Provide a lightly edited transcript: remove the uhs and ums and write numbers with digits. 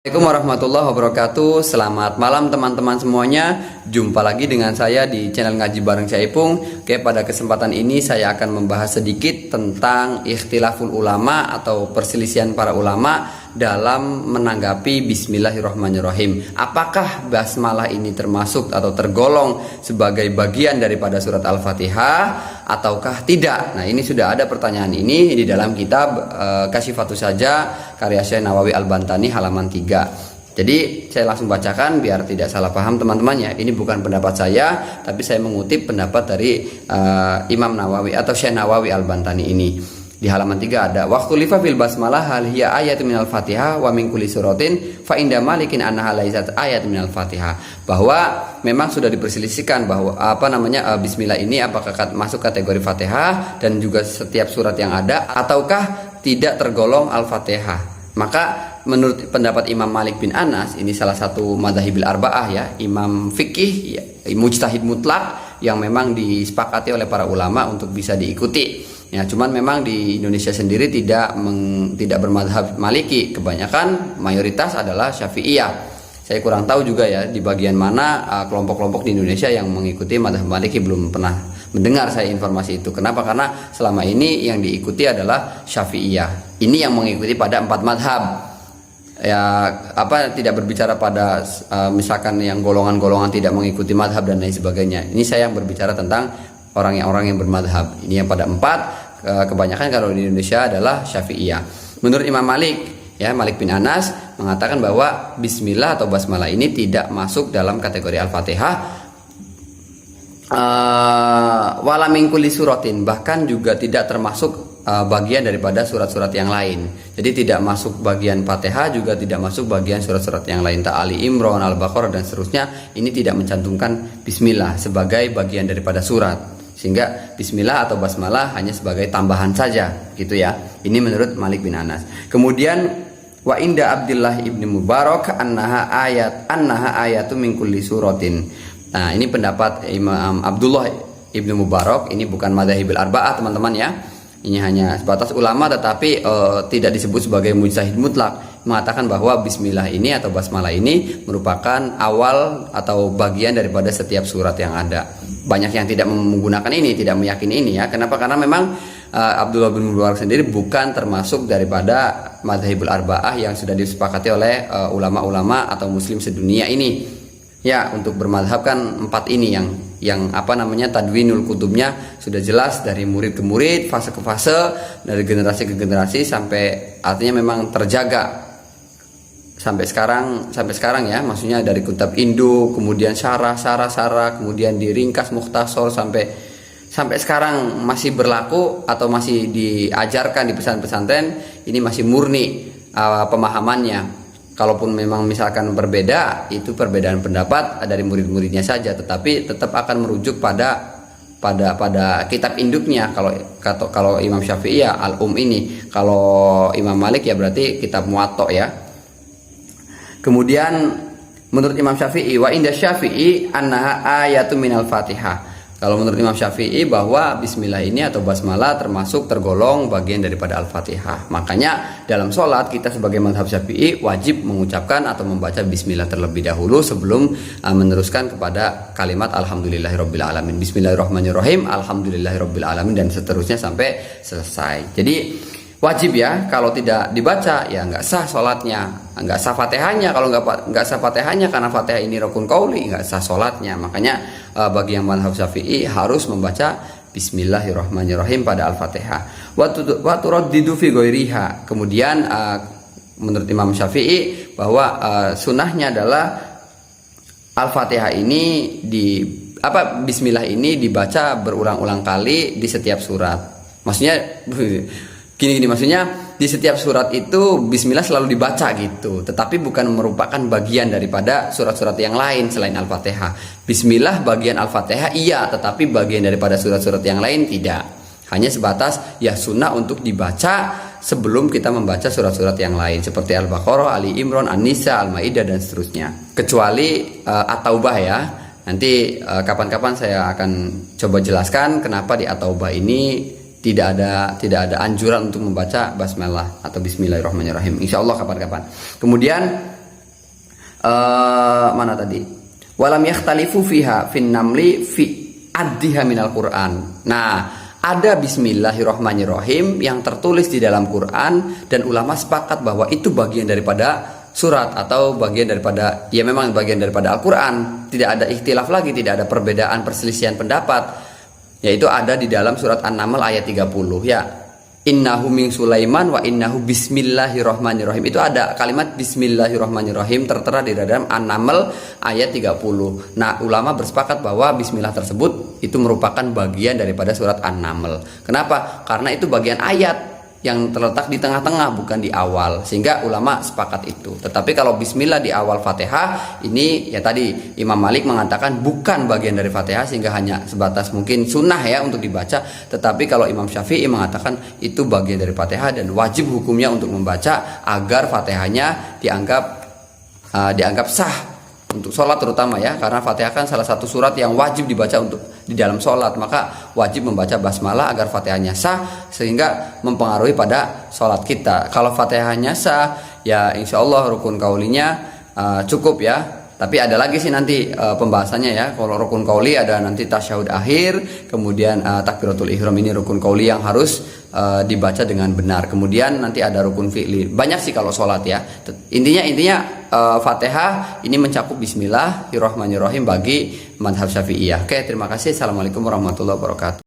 Assalamualaikum warahmatullahi wabarakatuh. Selamat malam teman-teman semuanya. Jumpa lagi dengan saya di channel Ngaji Bareng Caipung. Oke, pada kesempatan ini saya akan membahas sedikit tentang ikhtilaful ulama atau perselisihan para ulama dalam menanggapi Bismillahirrahmanirrahim. Apakah basmalah ini termasuk atau tergolong sebagai bagian daripada surat Al-Fatihah ataukah tidak? Nah, ini sudah ada pertanyaan ini di dalam kitab Kasyifatus Saja karya Syekh Nawawi Al-Bantani halaman 3. Jadi saya langsung bacakan biar tidak salah paham teman-teman ya. Ini bukan pendapat saya, tapi saya mengutip pendapat dari Imam Nawawi atau Syekh Nawawi Al-Bantani ini. Di halaman 3 ada waqtulifa fil basmalah hal hiya ayatun minal Fatihah wa min kulli suratin fa inda malikin annaha laysat ayatun minal Fatihah. Bahwa memang sudah diperselisihkan bahwa bismillah ini apakah masuk kategori Fatihah dan juga setiap surat yang ada ataukah tidak tergolong Al-Fatihah. Maka menurut pendapat Imam Malik bin Anas, ini salah satu madhahibil arba'ah ya, imam fikih ya, mujtahid mutlak yang memang disepakati oleh para ulama untuk bisa diikuti. Ya, cuman memang di Indonesia sendiri tidak bermadhab Maliki, kebanyakan mayoritas adalah Syafi'iyah. Saya kurang tahu juga ya di bagian mana kelompok-kelompok di Indonesia yang mengikuti madhab Maliki, belum pernah mendengar saya informasi itu. Kenapa? Karena selama ini yang diikuti adalah Syafi'iyah. Ini yang mengikuti pada 4 madhab. Ya, tidak berbicara pada misalkan yang golongan-golongan tidak mengikuti madhab dan lain sebagainya. Ini saya yang berbicara tentang orang yang bermadhab. Ini yang pada 4. Kebanyakan kalau di Indonesia adalah Syafi'iyah. Menurut Imam Malik ya, Malik bin Anas mengatakan bahwa bismillah atau basmalah ini tidak masuk dalam kategori Al-Fatihah. Wala min kulli suratin, bahkan juga tidak termasuk bagian daripada surat-surat yang lain. Jadi tidak masuk bagian Fatihah, juga tidak masuk bagian surat-surat yang lain, Ali Imran, Al-Baqarah dan seterusnya. Ini tidak mencantumkan bismillah sebagai bagian daripada surat, sehingga bismillah atau basmalah hanya sebagai tambahan saja gitu ya. Ini menurut Malik bin Anas. Kemudian wa inda Abdullah ibni Mubarak annaha ayatu min kulli suratin. Nah, ini pendapat Imam Abdullah ibni Mubarak. Ini bukan madhahibil arba'ah teman-teman ya. Ini hanya sebatas ulama, tetapi tidak disebut sebagai mujtahid mutlak. Mengatakan bahwa bismillah ini atau basmalah ini merupakan awal atau bagian daripada setiap surat yang ada. Banyak yang tidak menggunakan ini, tidak meyakini ini ya. Kenapa? Karena memang Abdullah bin Mubarak sendiri bukan termasuk daripada madhabul arba'ah yang sudah disepakati oleh ulama-ulama atau muslim sedunia ini. Ya, untuk bermadhab kan 4 ini yang tadwinul kutubnya sudah jelas dari murid ke murid, fase ke fase, dari generasi ke generasi, sampai artinya memang terjaga sampai sekarang ya, maksudnya dari kitab induk, kemudian syarah, kemudian diringkas mukhtasar sampai sekarang masih berlaku atau masih diajarkan di pesantren-pesantren. Ini masih murni pemahamannya. Kalaupun memang misalkan berbeda, itu perbedaan pendapat dari murid-muridnya saja, tetapi tetap akan merujuk pada kitab induknya. Kalau Imam Syafi'i ya ini, kalau Imam Malik ya berarti kitab Muwatta ya. Kemudian menurut Imam Syafi'i wa inda Syafi'i annaha ayatu minal Fatihah. Kalau menurut Imam Syafi'i bahwa bismillah ini atau basmalah tergolong bagian daripada Al-Fatihah. Makanya dalam sholat kita sebagai mazhab Syafi'i wajib mengucapkan atau membaca bismillah terlebih dahulu sebelum meneruskan kepada kalimat alhamdulillahirabbil alamin. Bismillahirrahmanirrahim, alhamdulillahirabbil alamin dan seterusnya sampai selesai. Jadi wajib ya, kalau tidak dibaca ya nggak sah sholatnya, nggak sah fatihahnya. Kalau nggak sah fatihahnya karena fatihah ini rukun qauli, nggak sah sholatnya. Makanya bagi yang mazhab Syafi'i harus membaca Bismillahirrahmanirrahim pada Al-Fatihah. Wa turaddidu fi ghairiha. Kemudian menurut Imam Syafi'i bahwa sunnahnya adalah Al-Fatihah ini Bismillah ini dibaca berulang-ulang kali di setiap surat. Maksudnya gini maksudnya di setiap surat itu bismillah selalu dibaca gitu, tetapi bukan merupakan bagian daripada surat-surat yang lain selain Al-Fatihah. Bismillah bagian Al-Fatihah iya, tetapi bagian daripada surat-surat yang lain tidak. Hanya sebatas ya sunnah untuk dibaca sebelum kita membaca surat-surat yang lain seperti Al-Baqarah, Ali Imran, An-Nisa, Al-Maidah dan seterusnya. Kecuali At-Taubah ya. Nanti kapan-kapan saya akan coba jelaskan kenapa di At-Taubah ini tidak ada anjuran untuk membaca basmalah atau bismillahirrahmanirrahim. Insyaallah kapan-kapan. Kemudian mana tadi? Walam yakhtalifu fiha fin namli fi addiha minal Qur'an. Nah, ada bismillahirrahmanirrahim yang tertulis di dalam Quran dan ulama sepakat bahwa itu bagian daripada surat atau bagian daripada, ya memang bagian daripada Al-Quran. Tidak ada ikhtilaf lagi, tidak ada perbedaan perselisihan pendapat, yaitu ada di dalam surat An-Naml ayat 30 ya. Innahu min Sulaiman wa innahu bismillahirrahmanirrahim. Itu ada kalimat bismillahirrahmanirrahim tertera di dalam An-Naml ayat 30. Nah, ulama bersepakat bahwa bismillah tersebut itu merupakan bagian daripada surat An-Naml. Kenapa? Karena itu bagian ayat yang terletak di tengah-tengah, bukan di awal, sehingga ulama sepakat itu. Tetapi kalau bismillah di awal Fatihah ini, ya tadi Imam Malik mengatakan bukan bagian dari Fatihah, sehingga hanya sebatas mungkin sunnah ya untuk dibaca. Tetapi kalau Imam Syafi'i mengatakan itu bagian dari Fatihah dan wajib hukumnya untuk membaca agar Fatihahnya dianggap sah untuk sholat terutama ya, karena Fatihah kan salah satu surat yang wajib dibaca untuk di dalam sholat, maka wajib membaca basmalah agar Fatihahnya sah sehingga mempengaruhi pada sholat kita. Kalau Fatihahnya sah ya insya Allah rukun kaulinya cukup ya. Tapi ada lagi sih nanti pembahasannya ya. Kalau rukun kauli ada nanti tasyahud akhir, kemudian takbiratul ihram ini rukun kauli yang harus dibaca dengan benar. Kemudian nanti ada rukun fi'li. Banyak sih kalau sholat ya. Intinya Fatihah ini mencakup bismillahirrahmanirrahim bagi mazhab Syafi'iyah. Oke, terima kasih. Assalamualaikum warahmatullahi wabarakatuh.